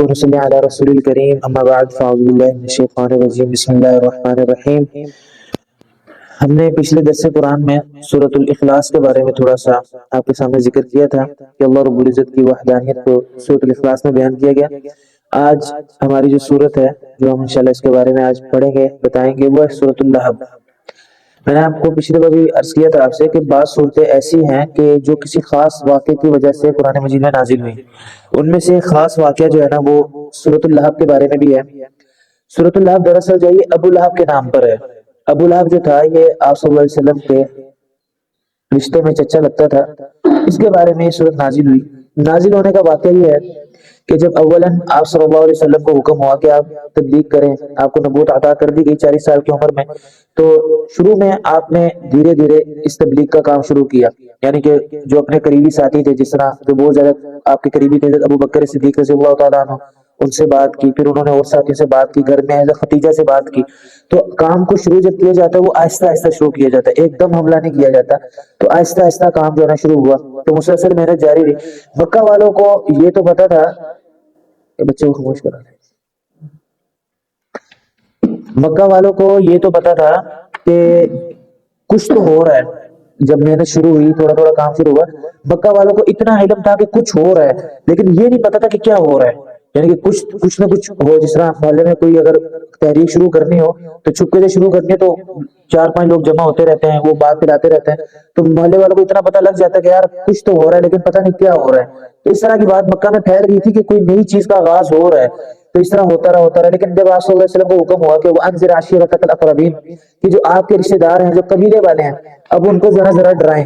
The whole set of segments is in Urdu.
ونصلي على رسول الكريم اما بعد فاعوذ بالله من الشیطان الرجیم بسم اللہ الرحمن الرحیم۔ ہم نے پچھلے درس قرآن میں سورۃ الاخلاص کے بارے میں تھوڑا سا آپ کے سامنے ذکر کیا تھا کہ اللہ رب العزت کی وحدانیت کو سورۃ الاخلاص میں بیان کیا گیا۔ آج ہماری جو سورت ہے جو ہم انشاءاللہ اس کے بارے میں آج پڑھیں گے بتائیں گے وہ ہے سورۃ اللہب۔ میں نے آپ کو پچھلے بار بھی عرض کیا تھا آپ سے کہ بعض صورتیں ایسی ہیں کہ جو کسی خاص واقعے کی وجہ سے قرآن مجید میں نازل ہوئی، ان میں سے ایک خاص واقعہ جو ہے نا وہ سورۃ اللہب کے بارے میں بھی ہے۔ سورۃ اللہب دراصل جو یہ ابو لہب کے نام پر ہے۔ ابو لہب جو تھا یہ آپ صلی اللہ علیہ وسلم کے رشتے میں چچا لگتا تھا، اس کے بارے میں یہ سورت نازل ہوئی۔ نازل ہونے کا واقعہ یہ ہے کہ جب اولاً آپ صلی اللہ علیہ وسلم کو حکم ہوا کہ آپ تبلیغ کریں، آپ کو نبوت عطا کر دی گئی 40 سال کی عمر میں، تو شروع میں آپ نے دھیرے دھیرے اس تبلیغ کا کام شروع کیا، یعنی کہ جو اپنے قریبی ساتھی تھے، جس طرح جو بہت زیادہ آپ کے قریبی تھے ابو بکر صدیق رضی اللہ تعالیٰ عنہ، ان سے بات کی، پھر انہوں نے اور ساتھیوں سے بات کی، گھر میں حضرت ختیجہ سے بات کی۔ تو کام کو شروع جب کیا جاتا ہے وہ آہستہ آہستہ شروع کیا جاتا ہے، ایک دم حملہ نہیں کیا جاتا، تو آہستہ آہستہ کام جو ہے نا شروع ہوا، تو مسلسل محنت جاری رہی۔ مکہ والوں کو یہ تو پتا تھا، بچے کو خاموش کرا دیں، مکہ والوں کو یہ تو پتا تھا کہ کچھ تو ہو رہا ہے۔ جب محنت شروع ہوئی، تھوڑا تھوڑا کام شروع ہوا، مکہ والوں کو اتنا علم تھا کہ کچھ ہو رہا ہے، لیکن یہ نہیں پتا تھا کہ کیا ہو رہا ہے، یعنی کہ کچھ نہ کچھ ہو۔ جس طرح محلے میں کوئی اگر تحریک شروع کرنی ہو تو چھپکے سے شروع کرنی ہے، تو 4-5 لوگ جمع ہوتے رہتے ہیں، وہ بات پھیلاتے رہتے ہیں، تو محلے والوں کو اتنا پتا لگ جاتا ہے کہ یار کچھ تو ہو رہا ہے لیکن پتہ نہیں کیا ہو رہا ہے۔ تو اس طرح کی بات مکہ میں پھیل گئی تھی کہ کوئی نئی چیز کا آغاز ہو رہا ہے، تو اس طرح ہوتا رہا۔ لیکن جب آپ صلی اللہ علیہ وسلم کو حکم ہوا کہ وہ انذر عشیرتک الاقربین، کہ جو آپ کے رشتے دار ہیں، جو قبیلے والے ہیں، اب ان کو ذرا ڈرائیں،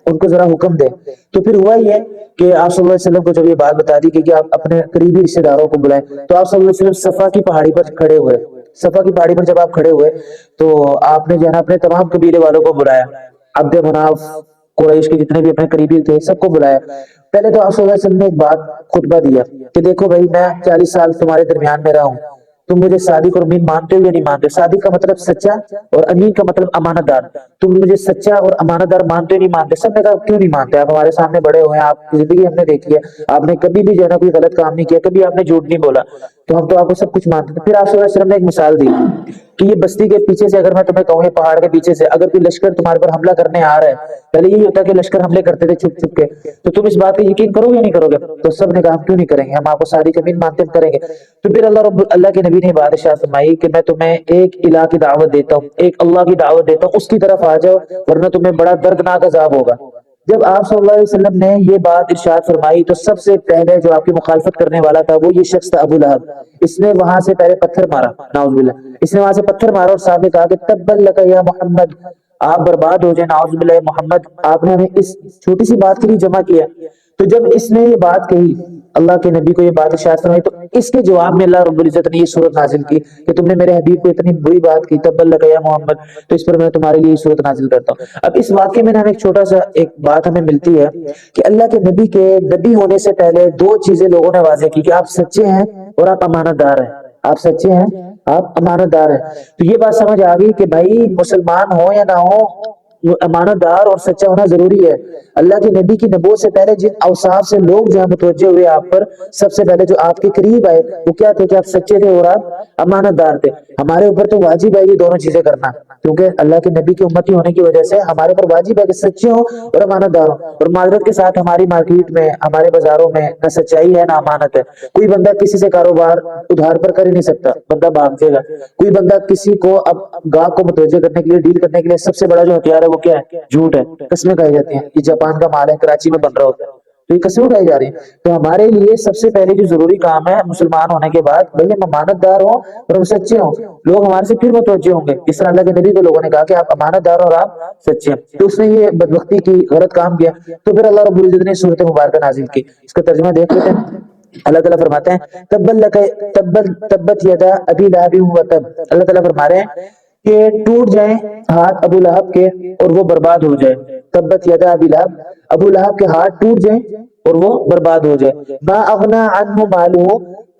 ان کو ذرا حکم دیں، تو پھر ہوا یہ کہ آپ صلی اللہ علیہ وسلم کو جب یہ بات بتا دی کہ آپ اپنے قریبی رشتے داروں کو بلائیں، تو آپ صلی اللہ علیہ وسلم صفا کی پہاڑی پر کھڑے ہوئے۔ صفا کی پہاڑی پر جب آپ کھڑے ہوئے تو آپ نے جو ہے نا اپنے تمام قبیلے والوں کو بلایا، عبد مناف، قریش کے جتنے بھی اپنے قریبی تھے سب کو بلایا۔ پہلے تو آپ صلی اللہ علیہ وسلم نے ایک بات خطبہ دیا کہ دیکھو بھائی، میں 40 سال تمہارے درمیان میں رہا ہوں، تم مجھے صادق اور امین مانتے ہو یا نہیں مانتے؟ صادق کا مطلب سچا اور امین کا مطلب امانت دار۔ تم مجھے سچا اور امانت دار مانتے ہو نہیں مانتے؟ سب نے کہا کیوں نہیں مانتے، آپ ہمارے سامنے بڑے ہوئے ہیں، آپ کی زندگی ہم نے دیکھی ہے، آپ نے کبھی بھی جو ہے نا کوئی غلط کام نہیں کیا، کبھی آپ نے جھوٹ نہیں بولا، تو ہم تو آپ کو سب کچھ مانتے ہیں۔ پھر آپ صلی اللہ علیہ وسلم نے ایک مثال دی کہ یہ بستی کے پیچھے سے، اگر میں تمہیں کہوں یہ پہاڑ کے پیچھے سے اگر کوئی لشکر تمہارے پر حملہ کرنے آ رہا ہے، پہلے یہی ہوتا ہے کہ لشکر حملے کرتے تھے چھپ چھپ کے، تو تم اس بات پہ یقین کرو یا نہیں کرو گے؟ تو سب نے کہا ہم کیوں نہیں کریں گے، ہم آپ کو صادق امین مانتے ہیں، کریں گے۔ تو پھر اللہ کے نبی نے بات ارشاد فرمائی کہ میں تمہیں ایک الہ کی دعوت دیتا ہوں، ایک اللہ کی دعوت دیتا ہوں، اس کی طرف آ جاؤ ورنہ تمہیں بڑا دردناک عذاب ہوگا۔ جب آپ صلی اللہ علیہ وسلم نے یہ بات ارشاد فرمائی تو سب سے پہلے جو آپ کی مخالفت کرنے والا تھا وہ یہ شخص تھا، ابو لہب۔ اس نے وہاں سے پہلے پتھر مارا، نعوذ باللہ، اس نے وہاں سے پتھر مارا اور صاحب نے کہا کہ تبا لک یا محمد، آپ برباد ہو جائیں، نعوذ باللہ محمد، آپ نے ہمیں اس چھوٹی سی بات کے لیے جمع کیا۔ تو جب اس نے یہ بات کہی، اللہ کے نبی کو یہ بات ارشاد فرمائی، تو اس کے جواب میں اللہ رب العزت نے یہ سورت نازل کی کہ تم نے میرے حبیب کو اتنی بری بات کی، تبا لک یا محمد، تو اس پر میں تمہارے لیے یہ سورت نازل کرتا ہوں۔ اب اس واقعے میں ہمیں ایک چھوٹا سا ایک بات ہمیں ملتی ہے کہ اللہ کے نبی کے نبی ہونے سے پہلے 2 چیزیں لوگوں نے واضح کی کہ آپ سچے ہیں اور آپ امانت دار ہیں، آپ سچے ہیں، آپ امانت دار ہیں۔ تو یہ بات سمجھ آ گئی کہ بھائی مسلمان ہو یا نہ ہو، امانت دار اور سچا ہونا ضروری ہے۔ اللہ کے نبی کی نبوت سے پہلے جن اوصاف سے لوگ جو متوجہ ہوئے آپ پر، سب سے پہلے جو آپ کے قریب آئے وہ کیا تھے کہ آپ سچے تھے اور آپ امانت دار تھے۔ ہمارے اوپر تو واجب ہے یہ دونوں چیزیں کرنا، کیونکہ اللہ کے نبی کی امتی ہونے کی وجہ سے ہمارے پر واجب ہے کہ سچے ہوں اور امانت دار ہوں۔ اور معذرت کے ساتھ ہماری مارکیٹ میں، ہمارے بازاروں میں نہ سچائی ہے نہ امانت ہے۔ کوئی بندہ کسی سے کاروبار ادھار پر کر ہی نہیں سکتا، بندہ بھاگ جائے گا۔ کوئی بندہ کسی کو اب گاہک کو متوجہ کرنے کے لیے، ڈیل کرنے کے لیے سب سے بڑا جو ہتھیار ہے وہ کیا ہے؟ جھوٹ ہے، قسمیں کہی جاتی ہیں، یہ جاپان کا مال ہے، کراچی میں بن رہا ہوتا ہے، تو یہ قسمیں اٹھائی جا رہی ہیں۔ تو ہمارے لیے سب سے پہلے جو ضروری کام ہے مسلمان ہونے کے بعد، بھئی ہم امانت دار ہوں اور ہم سچے ہوں، لوگ ہمارے سے پھر متوجہ ہوں گے۔ اس طرح اللہ کے نبی کو لوگوں نے کہا کہ آپ امانت دار اور آپ سچے ہیں، تو اس نے یہ بدبختی کی، غلط کام کیا، تو پھر اللہ رب العزت نے سورۃ مبارکہ نازل کی۔ اس کا ترجمہ دیکھ لیتے ہیں۔ اللہ تعالیٰ فرماتے ہیں تبت یدا ابی لہب وتب، اللہ تعالیٰ فرما رہے ہیں کہ ٹوٹ جائیں ہاتھ ابو لہب کے اور وہ برباد ہو جائے۔ تبت یدا ابی لہب، ابو لہب کے ہاتھ ٹوٹ جائیں اور وہ برباد ہو جائے۔ ما اغنا عنہ مالہ،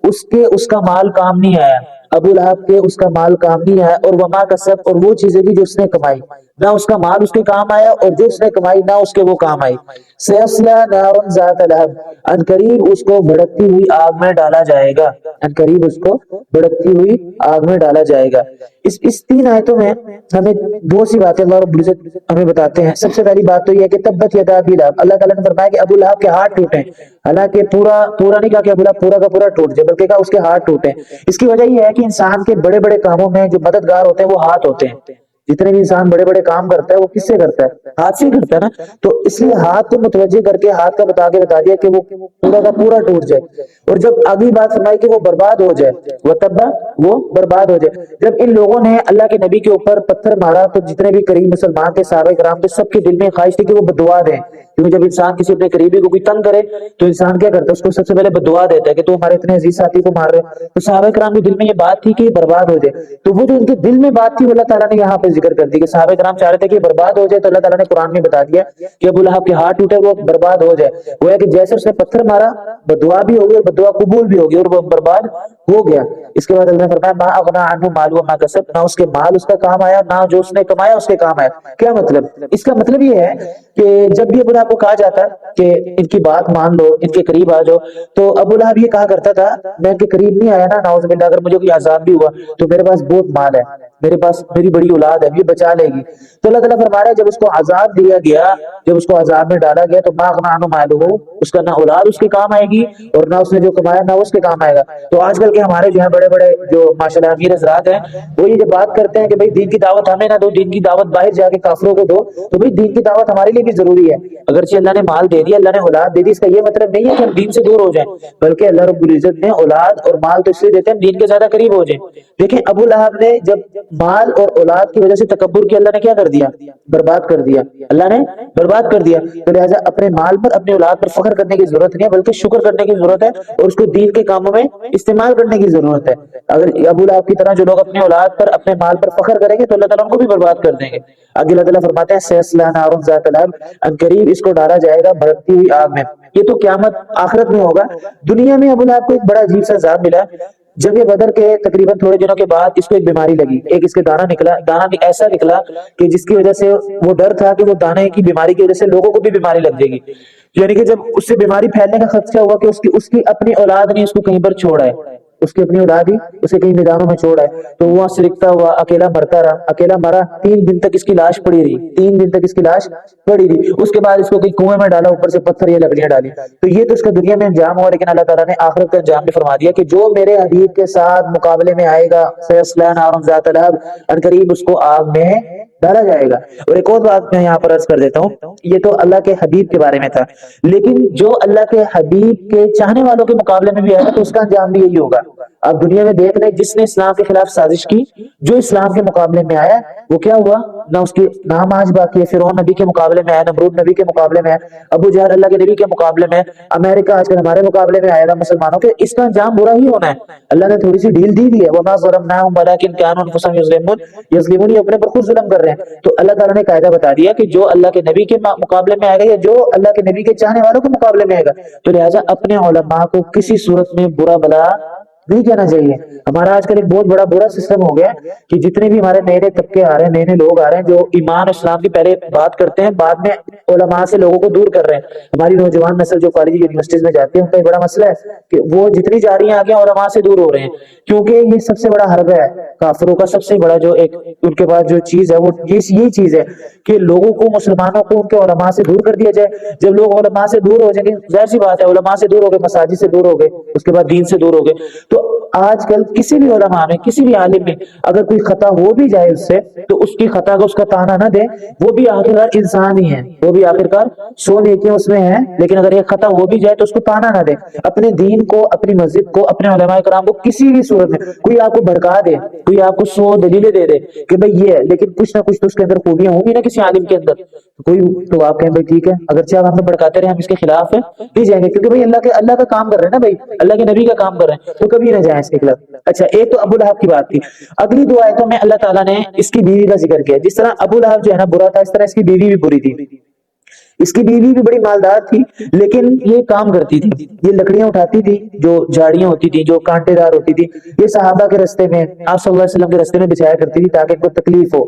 اس کا مال کام نہیں آیا، ابو لہب کے اس کا مال کام نہیں آیا، اور وما کسب، اور وہ چیزیں بھی جو اس نے کمائی، نہ اس کا مال اس کے کام آیا، اور جو اس نے کمائی نہ اس کے وہ کام آئی۔ سیصلی نارا ذات لہب، ان قریب اس کو بھڑکتی ہوئی آگ میں ڈالا جائے گا، ان قریب اس کو بھڑکتی ہوئی آگ میں ڈالا جائے گا۔ اس تین آیتوں میں ہمیں بہت سی باتیں اللہ رب العزت ہمیں بتاتے ہیں۔ سب سے پہلی بات تو یہ ہے کہ تبت یدا ابی لہب، اللہ تعالیٰ نے فرمایا کہ ابو لہب کے ہاتھ ٹوٹے، حالانکہ پورا نہیں کہا کہ ابو لہب پورا کا پورا ٹوٹ جائے، بلکہ کہا اس کے ہاتھ ٹوٹے۔ اس کی وجہ یہ ہے کہ انسان کے بڑے بڑے کاموں میں جو مددگار ہوتے ہیں وہ ہاتھ ہوتے ہیں۔ جتنے بھی انسان بڑے بڑے کام کرتا ہے وہ کس سے کرتا ہے؟ ہاتھ سے کرتا ہے نا۔ تو اس لیے ہاتھ کو متوجہ کر کے ہاتھ کا بتا دیا کہ وہ پورا کا پورا ٹوٹ جائے، اور جب اگلی بات فرمائی کہ وہ برباد ہو جائے، وہ تب وہ برباد ہو جائے۔ جب ان لوگوں نے اللہ کے نبی کے اوپر پتھر مارا تو جتنے بھی قریب مسلمان تھے، صحابہ کرام تھے، سب کے دل میں خواہش تھی کہ وہ بدعا دیں، کیونکہ جب انسان کسی اپنے قریبی کو کوئی تنگ کرے تو انسان کیا کرتا ہے؟ اس کو سب سے پہلے بدعا دیتا ہے کہ تو ہمارے اتنے عزیز ساتھی کو مار رہے۔ تو صحابہ کرام کے دل میں یہ بات تھی کہ یہ برباد ہو جائے، تو وہ جو ان کے دل میں بات تھی وہ اللہ تعالیٰ نے یہاں پہ ذکر کر دی کہ صحابہ کرام چاہ رہے تھے کہ یہ برباد ہو جائے، تو اللہ تعالیٰ نے قرآن میں بتا دیا کہ ابو لہب کے ہاتھ ٹوٹے، وہ برباد ہو جائے۔ وہ ہے کہ جیسے اس نے پتھر مارا، بدعا بھی ہوگی اور بدعا قبول بھی ہوگی، اور وہ برباد ہو گیا۔ اس کے بعد اللہ نے فرمایا ما اغنی عنہ مالہ وما کسب، نہ اس کے مال اس کا کام آیا، نہ جو اس نے کمایا اس کے کام آیا۔ کیا مطلب؟ اس کا مطلب یہ ہے کہ جب بھی ابو لہب کو کہا جاتا کہ ان کی بات مان لو، ان کے قریب آ جاؤ، تو ابو لہب یہ کہا کرتا تھا میں ان کے قریب نہیں آیا نا، نعوذ باللہ، اگر مجھے کوئی عذاب بھی ہوا تو میرے پاس بہت مال ہے، میرے پاس میری بڑی اولاد ہے، یہ بچا لے گی۔ تو اللہ تعالیٰ فرما رہا ہے جب اس کو عذاب دیا گیا، جب اس کو عذاب میں ڈالا گیا، تو ما اغنی عنہ مالہ، اس کا نہ اولاد اس کے کام آئے گی اور نہ اس نے جو کمایا نہ اس کے کام آئے گا۔ تو آج کل کے ہمارے جو ہے بڑے بڑے جو ماشاءاللہ امیر حضرات ہیں، وہ یہ جب بات کرتے ہیں کہ بھائی دین کی دعوت ہمیں نہ دو، دین کی دعوت باہر جا کے کافروں کو دو، تو بھائی دین کی دعوت ہمارے لیے بھی ضروری ہے۔ اگرچہ اللہ نے مال دے دیا، اللہ نے اولاد دے دی، اس کا یہ مطلب نہیں ہے کہ ہم دین سے دور ہو جائیں، بلکہ اللہ رب العزت نے اولاد اور مال تو اس لیے دیتے ہیں دین کے زیادہ قریب ہو جائیں۔ دیکھیں ابو لہب نے جب مال اور اولاد کی وجہ سے تکبر کیا، اللہ نے کیا کر دیا؟ برباد کر دیا، اللہ نے برباد کر دیا۔ تو لہٰذا اپنے مال پر اپنی اولاد پر فخر کرنے کی ضرورت نہیں ہے، بلکہ شکر کرنے کی ضرورت ہے اور اس کو دین کے کاموں میں استعمال کرنے کی ضرورت ہے۔ اگر ابو لہب کی طرح جو لوگ اپنے اولاد پر اپنے مال پر فخر کریں گے تو اللہ تعالیٰ ان کو بھی برباد کر دیں گے۔ آگے اللہ تعالیٰ فرماتے ہیں سیصلی نارا ذات لہب، ان قریب اس کو ڈالا جائے گا بھڑکتی ہوئی آگ میں۔ یہ تو قیامت آخرت میں ہوگا۔ دنیا میں ابو لہب کو ایک بڑا عجیب سا عذاب ملا۔ جب یہ بدر کے تقریباً تھوڑے دنوں کے بعد اس کو ایک بیماری لگی، ایک اس کے دانہ نکلا، دانہ ایسا نکلا کہ جس کی وجہ سے وہ ڈر تھا کہ وہ دانے کی بیماری کی وجہ سے لوگوں کو بھی بیماری لگ جائے گی۔ یعنی کہ جب اس سے بیماری پھیلنے کا خدشہ ہوا کہ اس کی اپنی اولاد نے اس کو کہیں پر چھوڑا ہے، اس کی اپنی اولاد ہی اسے کئی میدانوں میں چھوڑا ہے، تو وہاں سرکتا ہوا، اکیلا مرتا رہا، اکیلا مرا، 3 دن تک اس کی لاش پڑی رہی، 3 دن تک اس کی لاش پڑی رہی۔ اس کے بعد اس کو کئی کنویں میں ڈالا، اوپر سے پتھر یا لکڑیاں ڈالی۔ تو یہ تو اس کا دنیا میں انجام ہوا، لیکن اللہ تعالیٰ نے آخرت کا انجام بھی فرما دیا کہ جو میرے حبیب کے ساتھ مقابلے میں آئے گا سیصلی نارا ذات لہب، ان قریب اس کو آگ میں ڈالا جائے گا۔ اور ایک اور بات میں یہاں پر عرض کر دیتا ہوں، یہ تو اللہ کے حبیب کے بارے میں تھا، لیکن جو اللہ کے حبیب کے چاہنے والوں کے مقابلے میں بھی آئے گا تو اس کا انجام بھی یہی ہوگا۔ اب دنیا میں دیکھ لیں جس نے اسلام کے خلاف سازش کی، جو اسلام کے مقابلے میں آیا وہ کیا ہوا؟ نہ اس کی نام آج باقی ہے، فرعون نبی کے مقابلے میں آیا، نمرود نبی کے مقابلے میں آیا، ابو جہل اللہ کے نبی کے مقابلے میں، امریکہ آج کل ہمارے مقابلے میں آئے گا مسلمانوں کے، اس کا انجام برا ہی ہونا ہے۔ اللہ نے تھوڑی سی ڈھیل دی دی ہے، وما ظلمناہم ولکن کانوا انفسہم یظلمون، یہ اپنے پر خود ظلم کر رہے ہیں۔ تو اللہ تعالیٰ نے قاعدہ بتا دیا کہ جو اللہ کے نبی کے مقابلے میں آئے گا یا جو اللہ کے نبی کے چاہنے والوں کے مقابلے میں آئے گا، تو لہٰذا اپنے علماء کو کسی صورت میں برا بلا نہیں کہنا چاہیے۔ ہمارا آج کل ایک بہت بڑا برا سسٹم ہو گیا کہ جتنے بھی ہمارے نئے نئے طبقے آ رہے ہیں، نئے نئے لوگ آ رہے ہیں جو ایمان اسلام کی پہلے بات کرتے ہیں، بعد میں علماء سے لوگوں کو دور کر رہے ہیں۔ ہماری نوجوان نسل جو کالج یونیورسٹیز میں جاتی ہے ان کا ایک بڑا مسئلہ ہے کہ وہ جتنی جا رہی ہیں آگے علماء سے دور ہو رہے ہیں، کیونکہ یہ سب سے بڑا حربہ ہے کافروں کا، سب سے بڑا جو ایک ان کے پاس جو چیز ہے وہ یہی چیز ہے کہ لوگوں کو، مسلمانوں کو ان کے علماء سے دور کر دیا جائے۔ جب لوگ علماء سے دور ہو جائیں گے، ظاہر سی بات ہے علماء سے دور ہو گئے، مساجد سے دور ہو گئے، اس کے بعد دین سے دور ہو گئے۔ تو آج کل کسی بھی علماء میں، کسی بھی عالم میں اگر کوئی خطا ہو بھی جائے اس سے، تو اس کی خطا کو اس کا تانا نہ دے، وہ بھی آخرکار انسان ہی ہے، وہ بھی آخرکار 100 نیکیاں اس میں ہیں، لیکن اگر ایک خطا ہو بھی جائے تو اس کو تانا نہ دے۔ اپنے دین کو، اپنی مسجد کو، اپنے علماء کرام کو کسی بھی صورت میں کوئی آپ کو بھڑکا دے، کوئی آپ کو 100 دلیلیں دے دے کہ بھئی یہ ہے، لیکن کچھ نہ کچھ تو اس کے اندر خوبیاں ہوں گی نا کسی عالم کے اندر، کوئی تو آپ کہیں بھائی ٹھیک ہے، اگرچہ آپ ہمیں بھڑکاتے رہے ہم اس کے خلاف نہیں جائیں گے، کیونکہ بھئی اللہ کا کام کر رہے ہیں نا، بھائی اللہ کے نبی کا کام کر رہے ہیں، تو کبھی نہ جائیں اس کے خلاف۔ اچھا، ایک تو ابو لہب کی بات تھی۔ اگلی 2 آیتوں میں اللہ تعالیٰ نے اس کی بیوی کا ذکر کیا، جس طرح ابو لہب جو ہے نا برا تھا، اس طرح اس کی بیوی بھی بری تھی۔ اس کی بیوی بھی بڑی مالدار تھی، لیکن یہ کام کرتی تھی، یہ لکڑیاں اٹھاتی تھی جو جھاڑیاں ہوتی تھی، جو کانٹے دار ہوتی تھی، یہ صحابہ کے رستے میں، آپ صلی اللہ علیہ وسلم کے رستے میں بچھایا کرتی تھی تاکہ ان کو تکلیف ہو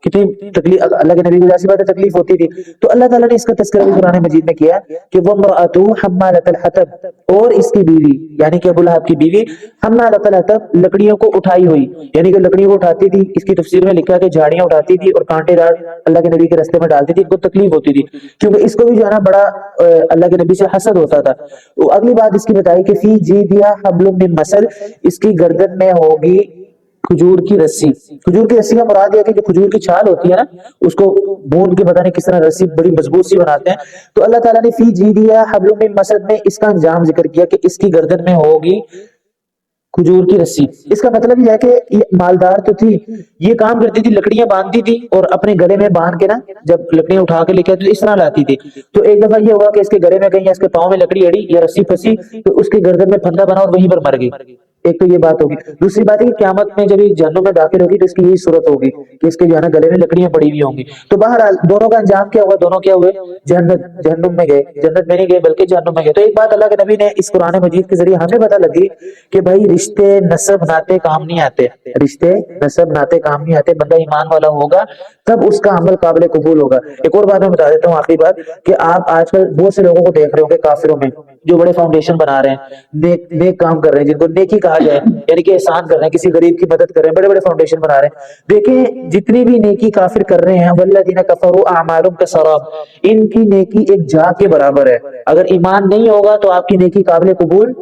کتنی تکلیف اللہ کے نبی کو ظاہر سی بات ہے تکلیف ہوتی تھی. تو اللہ تعالیٰ نے اس کا تذکرہ بھی قرآن مجید میں کیا کہ وَامْرَأَتُهُ حَمَّالَةَ الْحَطَبِ، اور اس کی بیوی یعنی کہ ابو لہب کی بیوی حمالۃ الحطب، لکڑیوں کو اٹھائی ہوئی، یعنی کہ لکڑیوں کو اٹھاتی تھی. اس کی تفسیر میں لکھا کہ جھاڑیاں اٹھاتی تھی اور کانٹے دار اللہ کے نبی کے راستے میں ڈالتی تھی. ان کو تکلیف ہوتی تھی کیونکہ اس کو بھی جو ہے نا بڑا اللہ کے نبی سے حسد ہوتا تھا. اگلی بات اس کی بتائی کہ فی جیدہا حبل من مسد، اس کی گردن میں ہوگی کھجور کی رسی. کھجور کی رسی کا مراد یہ کہ جو کھجور کی چھال ہوتی ہے نا اس کو بھون کے پتہ نہیں کس طرح رسی بڑی مضبوط سی بناتے ہیں. تو اللہ تعالیٰ نے فی جیدہا حبل من مسد میں اس کا انجام ذکر کیا کہ اس کی گردن میں ہوگی کھجور کی رسی. اس کا مطلب یہ ہے کہ یہ مالدار تو تھی، یہ کام کرتی تھی لکڑیاں باندھتی تھی اور اپنے گلے میں باندھ کے نا جب لکڑیاں اٹھا کے لے کے آتی تو اس طرح لاتی تھی. تو ایک دفعہ یہ ہوا کہ اس کے گلے میں کہیں یا اس کے پاؤں میں لکڑی اڑی یا رسی پھنسی تو اس کی گردن میں پھندا بنا اور وہیں پر مر گئی. ایک تو یہ بات ہوگی. دوسری بات ہے کہ قیامت میں جب یہ جہنم میں داخل ہوگی تو اس کی یہی صورت ہوگی کہ اس کے جو ہے نا گلے میں لکڑیاں پڑی ہوئی ہوں گی. تو بہرحال دونوں کا انجام کیا ہوا؟ دونوں کیا ہوئے؟ جہنم میں گئے. جنت میں نہیں گئے بلکہ جہنم میں گئے. تو ایک بات اللہ کے نبی نے اس قرآن مجید کے ذریعے ہمیں پتہ لگی کہ بھائی رشتے نسب ناطے کام نہیں آتے. رشتے نسب ناطے کام نہیں آتے. بندہ ایمان والا ہوگا تب اس کا عمل قابل قبول ہوگا. ایک اور بات میں بتا دیتا ہوں آخری بات کہ آپ آج کل بہت سے لوگوں کو دیکھ رہے ہوں گے کافروں میں جو بڑے فاؤنڈیشن بنا رہے ہیں، نیک کام کر رہے ہیں، جن کو نیکی کہا جائے یعنی کہ احسان کر رہے ہیں، کسی غریب کی مدد کر رہے ہیں، بڑے بڑے فاؤنڈیشن بنا رہے ہیں. دیکھیں جتنی بھی نیکی کافر کر رہے ہیں والذین کفروا اعمالهم کسراب، ان کی نیکی ایک جھاگ کے برابر ہے. اگر ایمان نہیں ہوگا تو آپ کی نیکی قابل قبول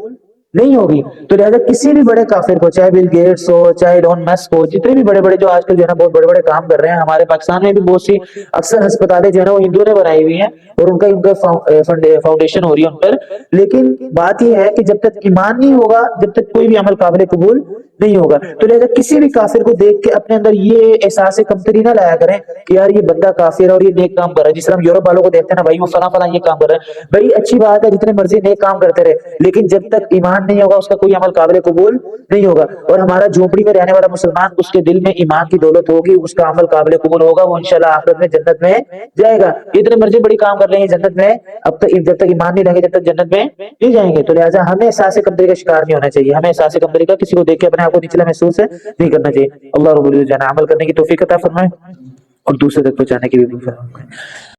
نہیں ہوگی. تو لہذا کسی بھی بڑے کافر کو، چاہے بل گیٹس ہو، چاہے ایلون مسک ہو، جتنے بھی بڑے بڑے جو آج کل جو ہے نا بہت بڑے بڑے کام کر رہے ہیں، ہمارے پاکستان میں بھی بہت سی اکثر ہسپتالیں جو ہے نا وہ ہندوؤں نے بنائی ہوئی ہیں اور ان کا فاؤنڈیشن ہو رہی ہے ان پر. لیکن بات یہ ہے کہ جب تک ایمان نہیں ہوگا، جب تک کوئی بھی عمل قابل قبول نہیں ہوگا. تو لہذا کسی بھی کافر کو دیکھ کے اپنے اندر یہ احساس کمتری نہ لایا کریں کہ یار یہ بندہ کافر ہے اور یہ نیک کام کر رہا ہے. جس طرح ہم یورپ والوں کو دیکھتے ہیں نا بھائی وہ فلاں فلاں یہ کام کر رہا ہے، بھائی اچھی بات ہے جتنے مرضی نیک کام کرتے رہے لیکن جب تک ایمان نہیں ہوگا اس کا کوئی عمل قابل قبول نہیں ہوگا. اور ہمارا جھونپڑی میں رہنے والا مسلمان، اس کے دل میں ایمان کی دولت ہوگی، اس کا عمل قابل قبول ہوگا، وہ انشاءاللہ آخرت میں جنت میں جائے گا. اتنے مرضی بڑی کام کر لیں گے جنت میں اب تک جب تک ایمان نہیں لیں گے جب تک جنت میں نہیں جائیں گے. تو لہٰذا ہمیں احساس کمتری کا شکار نہیں ہونا چاہیے. ہمیں احساس کمتری کا کسی کو دیکھ کے اپنے آپ کو نچلا محسوس نہیں کرنا چاہیے. اللہ رب العزت عمل کرنے کی توفیق عطا فرمائے اور دوسرے تک پہنچانے کی بھی فرمائے.